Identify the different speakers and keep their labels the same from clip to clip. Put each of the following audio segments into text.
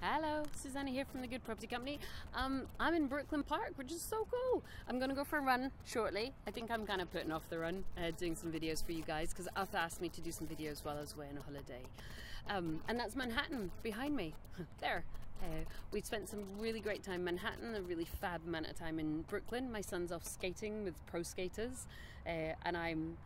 Speaker 1: Hello, Susannah here from the Good Property Company. I'm in Brooklyn Park, which is so cool. I'm going to go for a run shortly. I think I'm kind of putting off the run, doing some videos for you guys, because Arthur asked me to do some videos while I was away on a holiday. And that's Manhattan behind me, there. We spent some really great time in Manhattan, a really fab amount of time in Brooklyn. My son's off skating with pro skaters, and I'm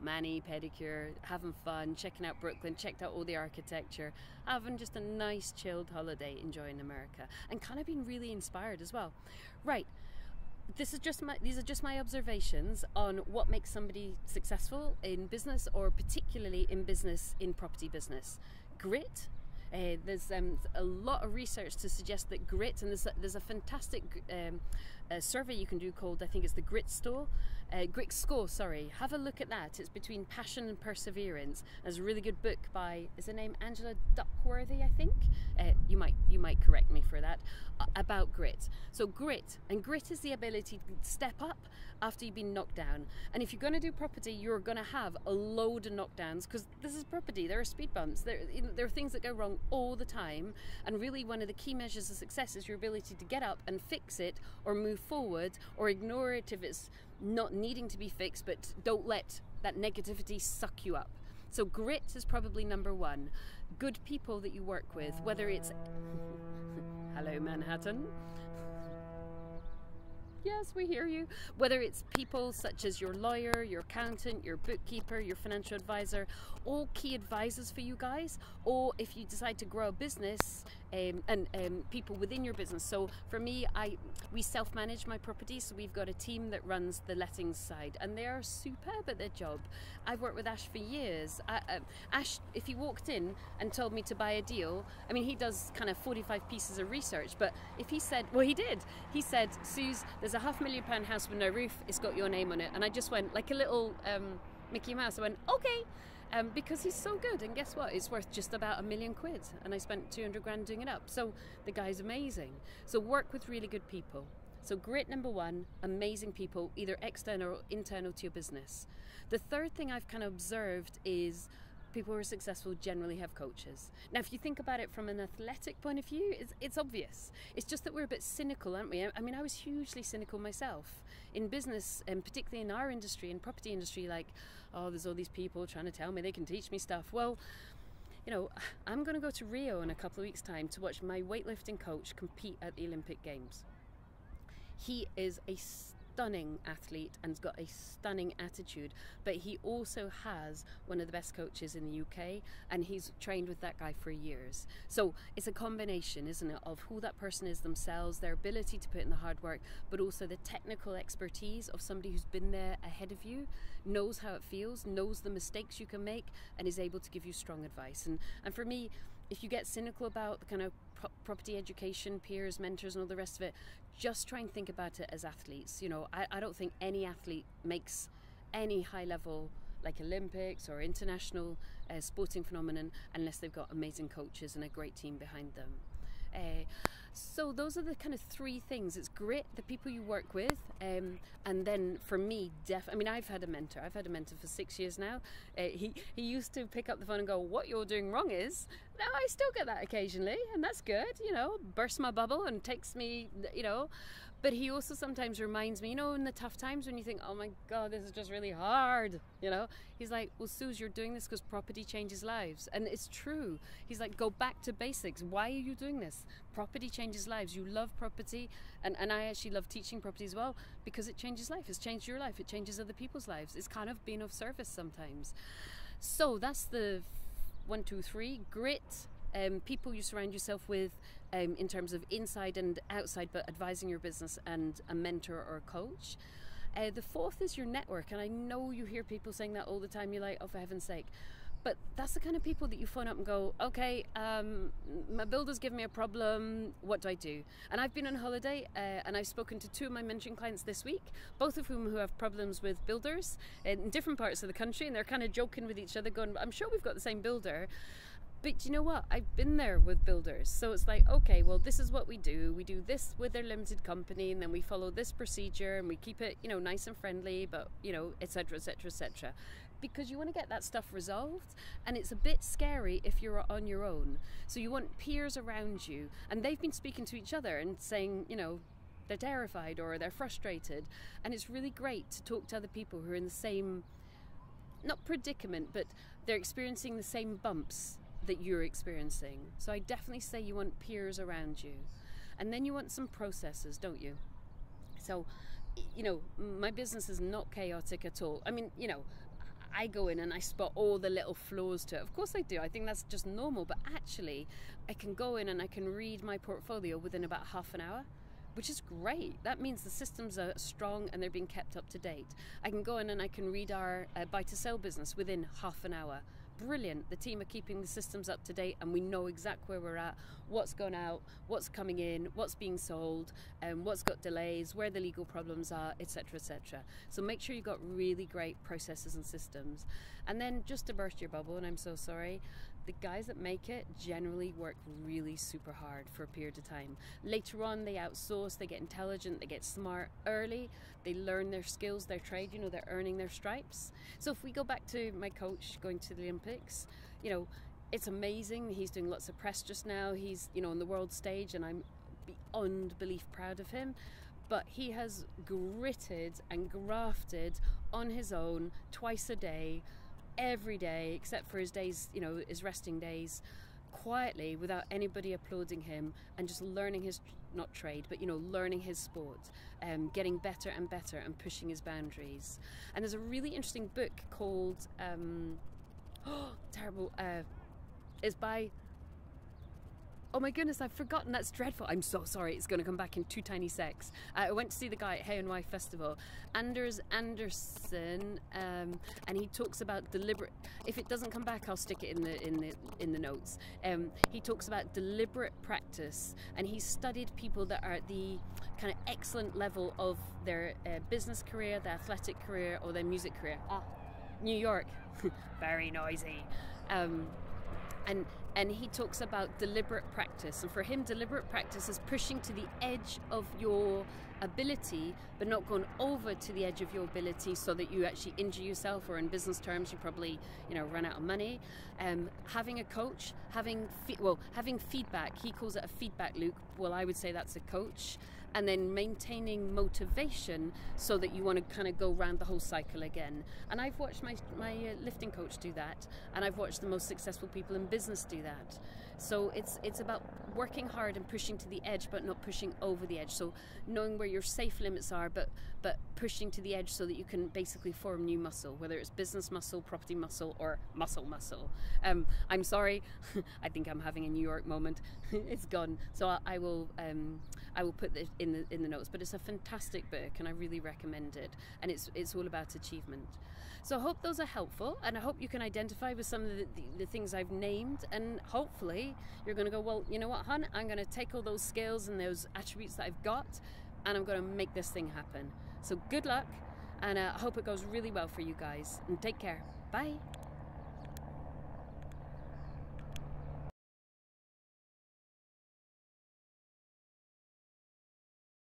Speaker 1: mani, pedicure, having fun, checking out Brooklyn, checked out all the architecture, having just a nice chilled holiday, enjoying America, and kind of being really inspired as well. Right, these are just my observations on what makes somebody successful in business, or particularly in business, in property business. Grit. There's a lot of research to suggest that grit, and there's a fantastic survey you can do called, I think it's the Grit Score, sorry. Have a look at that. It's between passion and perseverance. There's a really good book by, is her name Angela Duckworth, I think? You might correct me for that, about grit. So grit is the ability to step up after you've been knocked down. And if you're going to do property, you're going to have a load of knockdowns, because this is property. There are speed bumps. There are things that go wrong all the time. And really, one of the key measures of success is your ability to get up and fix it, or move forward, or ignore it if it's not needing to be fixed, but don't let that negativity suck you up. So grit is probably number one. Good people that you work with, whether it's hello Manhattan, yes, we hear you. Whether it's people such as your lawyer, your accountant, your bookkeeper, your financial advisor, all key advisors for you guys, or if you decide to grow a business, and people within your business. So for me, we self-manage my property, so we've got a team that runs the lettings side, and they are superb at their job. I've worked with Ash for years. Ash, if he walked in and told me to buy a deal, I mean, he does kind of 45 pieces of research, but if he said, well, he did. He said, Suze, there's a £500,000 house with no roof, it's got your name on it. And I just went like a little Mickey Mouse. I went, okay. Because he's so good, and guess what? It's worth just about £1 million, and I spent 200 grand doing it up. So the guy's amazing. So work with really good people. So grit, number one, amazing people, either external or internal to your business. The third thing I've kind of observed is people who are successful generally have coaches. Now, if you think about it from an athletic point of view, it's obvious. It's just that we're a bit cynical, aren't we? I mean, I was hugely cynical myself in business, and particularly in our industry, in property industry, like, oh, there's all these people trying to tell me they can teach me stuff. Well, you know, I'm going to go to Rio in a couple of weeks' time to watch my weightlifting coach compete at the Olympic Games. He is a stunning athlete and has got a stunning attitude, but he also has one of the best coaches in the UK, and he's trained with that guy for years. So it's a combination, isn't it, of who that person is themselves, their ability to put in the hard work, but also the technical expertise of somebody who's been there ahead of you, knows how it feels, knows the mistakes you can make, and is able to give you strong advice. And for me, if you get cynical about the kind of property education, peers, mentors, and all the rest of it, just try and think about it as athletes. You know, I don't think any athlete makes any high level, like Olympics or international sporting phenomenon, unless they've got amazing coaches and a great team behind them. So those are the kind of three things. It's grit, the people you work with, and then for me, I mean, I've had a mentor for 6 years now. He used to pick up the phone and go, what you're doing wrong is, now I still get that occasionally, and that's good, you know, bursts my bubble and takes me, you know. But he also sometimes reminds me, you know, in the tough times when you think, oh my God, this is just really hard, you know, he's like, well, Suze, you're doing this because property changes lives. And it's true. He's like, go back to basics. Why are you doing this? Property changes lives. You love property. And I actually love teaching property as well, because it changes life. It's changed your life. It changes other people's lives. It's kind of being of service sometimes. So that's the 1, 2, 3, grit. People you surround yourself with, in terms of inside and outside, but advising your business, and a mentor or a coach. The fourth is your network, and I know you hear people saying that all the time. You're like, oh, for heaven's sake. But that's the kind of people that you phone up and go, okay, my builder's given me a problem, what do I do? And I've been on holiday, and I've spoken to 2 of my mentoring clients this week, both of whom who have problems with builders in different parts of the country, and they're kind of joking with each other going, I'm sure we've got the same builder. But you know what? I've been there with builders. So it's like, okay, well, this is what we do. We do this with their limited company, and then we follow this procedure, and we keep it, you know, nice and friendly, but, you know, et cetera, et cetera, et cetera. because you want to get that stuff resolved, and it's a bit scary if you're on your own. So you want peers around you, and they've been speaking to each other and saying, you know, they're terrified or they're frustrated, and it's really great to talk to other people who are in the same, not predicament, but they're experiencing the same bumps that you're experiencing. So I definitely say you want peers around you. And then you want some processes, don't you? So, you know, my business is not chaotic at all. I mean, you know, I go in and I spot all the little flaws to it. Of course I do. I think that's just normal. But actually, I can go in and I can read my portfolio within about half an hour, which is great. That means the systems are strong and they're being kept up to date. I can go in and I can read our buy to sell business within half an hour. Brilliant. The team are keeping the systems up to date, and we know exactly where we're at, what's gone out, what's coming in, what's being sold, what's got delays, where the legal problems are, etc., etc. So make sure you've got really great processes and systems. And then, just to burst your bubble, and I'm so sorry, the guys that make it generally work really super hard for a period of time. Later on, they outsource, they get intelligent, they get smart early, they learn their skills, their trade, you know, they're earning their stripes. So if we go back to my coach going to the Olympics, you know, it's amazing. He's doing lots of press just now. He's, you know, on the world stage, and I'm beyond belief proud of him. But he has gritted and grafted on his own twice a day, every day, except for his days, you know, his resting days, quietly, without anybody applauding him, and just learning his, not trade, but, you know, learning his sport, getting better and better and pushing his boundaries. And there's a really interesting book called, it's by, oh my goodness, I've forgotten, that's dreadful. I'm so sorry, it's going to come back in 2 tiny secs. I went to see the guy at Hay and Wife Festival, Anders Ericsson, and he talks about deliberate, if it doesn't come back, I'll stick it in the notes. He talks about deliberate practice, and he's studied people that are at the kind of excellent level of their business career, their athletic career, or their music career. New York, very noisy. And he talks about deliberate practice, and for him deliberate practice is pushing to the edge of your ability, but not going over to the edge of your ability so that you actually injure yourself, or in business terms you probably, you know, run out of money. Having a coach, having feedback, he calls it a feedback loop. Well, I would say that's a coach. And then maintaining motivation so that you want to kind of go around the whole cycle again. And I've watched my lifting coach do that, and I've watched the most successful people in business do that. So it's about working hard and pushing to the edge, but not pushing over the edge. So knowing where your safe limits are, but pushing to the edge so that you can basically form new muscle, whether it's business muscle, property muscle, or muscle. I'm sorry, I think I'm having a New York moment. It's gone. So I will put this in the notes. But it's a fantastic book, and I really recommend it. And it's all about achievement. So I hope those are helpful, and I hope you can identify with some of the things I've named, and hopefully you're going to go, well, you know what, hon, I'm going to take all those skills and those attributes that I've got, and I'm going to make this thing happen. So good luck, and I hope it goes really well for you guys, and take care. Bye.